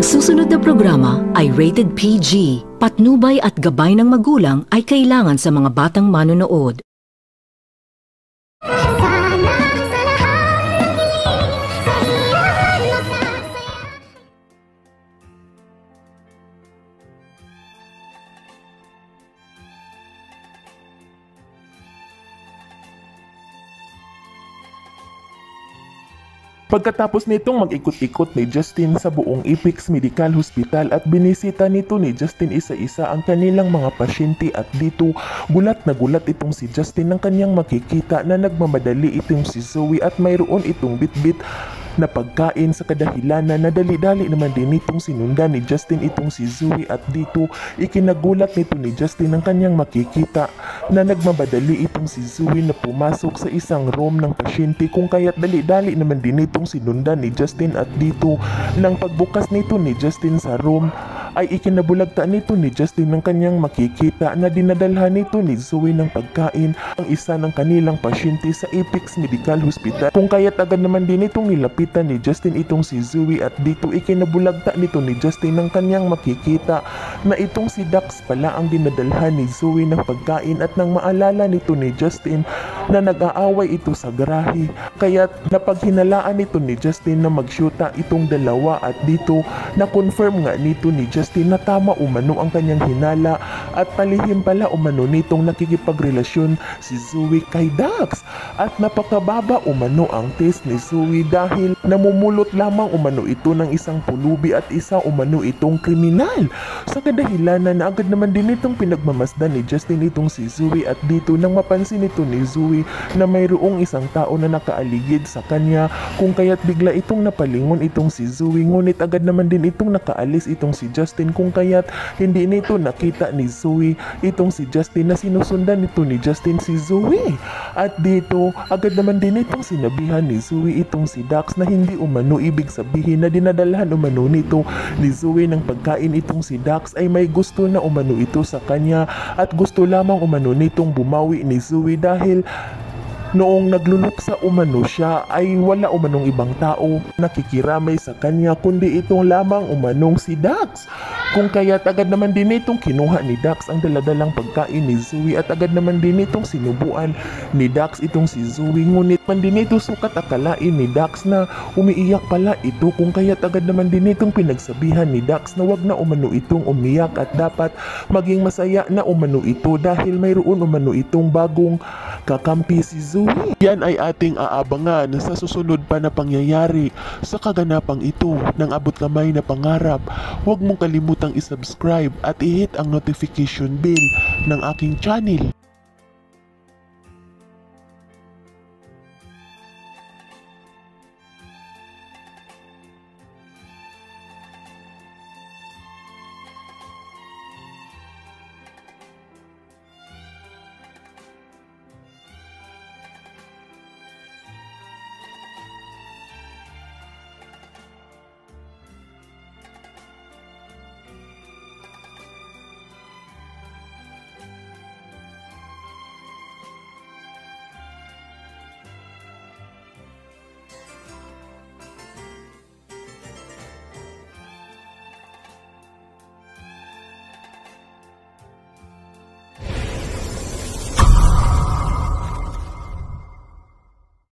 Ang susunod na programa ay rated PG. Patnubay at gabay ng magulang ay kailangan sa mga batang manonood. Pagkatapos nitong mag-ikot-ikot ni Justin sa buong Apex Medical Hospital at binisita nito ni Justin isa-isa ang kanilang mga pasyente at dito gulat na gulat itong si Justin nang kanyang makikita na nagmamadali itong si Zoe at mayroon itong bitbit na pagkain sa kadahilanan na dali-dali naman din itong sinundan ni Justin itong si Zoe at dito ikinagulat nito ni Justin ang kanyang makikita na nagmamadali itong si Zoe na pumasok sa isang room ng pasyente kung kaya't dali-dali naman din itong sinundan ni Justin at dito nang pagbukas nito ni Justin sa room ay ikinabulagta nito ni Justin ng kanyang makikita na dinadalhan nito ni Zoe ng pagkain ang isa ng kanilang pasyente sa Apex Medical Hospital kung kaya't agad naman din itong nilapitan ni Justin itong si Zoe at dito ikinabulagta nito ni Justin ng kanyang makikita na itong si Dax pala ang dinadalhan ni Zoe ng pagkain at nang maalala nito ni Justin na nag-aaway ito sa garahe kaya't napaghinalaan nito ni Justin na magsyuta itong dalawa at dito na-confirm nga nito ni Justin na tama umano ang kanyang hinala at palihim pala umano nitong nakikipagrelasyon si Zoe kay Dax at napakababa umano ang test ni Zoe dahil namumulot lamang umano ito ng isang pulubi at isa umano itong kriminal. Sa kadahilanan na agad naman din itong pinagmamasdan ni Justin itong si Zoe at dito nang mapansin ito ni Zoe na mayroong isang tao na nakaaligid sa kanya kung kaya't bigla itong napalingon itong si Zoe ngunit agad naman din itong nakaalis itong si Justin kung kaya't hindi nito nakita ni Zoe itong si Justin na sinusundan nito ni Justin si Zoe at dito agad naman din itong sinabihan ni Zoe itong si Dax na hindi umano ibig sabihin na dinadalhan umano nito ni Zoe ng pagkain itong si Dax ay may gusto na umano ito sa kanya at gusto lamang umano nitong bumawi ni Zoe dahil noong nagluluksa umano siya ay wala umanong ibang tao nakikiramay sa kanya kundi itong lamang umanong si Dax. Kung kaya't agad naman din itong kinuha ni Dax ang daladalang pagkain ni Zoe at agad naman din itong sinubuan ni Dax itong si Zoe ngunit man din ito sukat akalain ni Dax na umiiyak pala ito kung kaya't agad naman din itong pinagsabihan ni Dax na wag na umano itong umiyak at dapat maging masaya na umano ito dahil mayroon umano itong bagong kakampi si Zoe. Yan ay ating aabangan sa susunod pa na pangyayari sa kaganapang ito ng abot kamay na pangarap. Huwag mong kalimutang isubscribe at i-hit ang notification bell ng aking channel.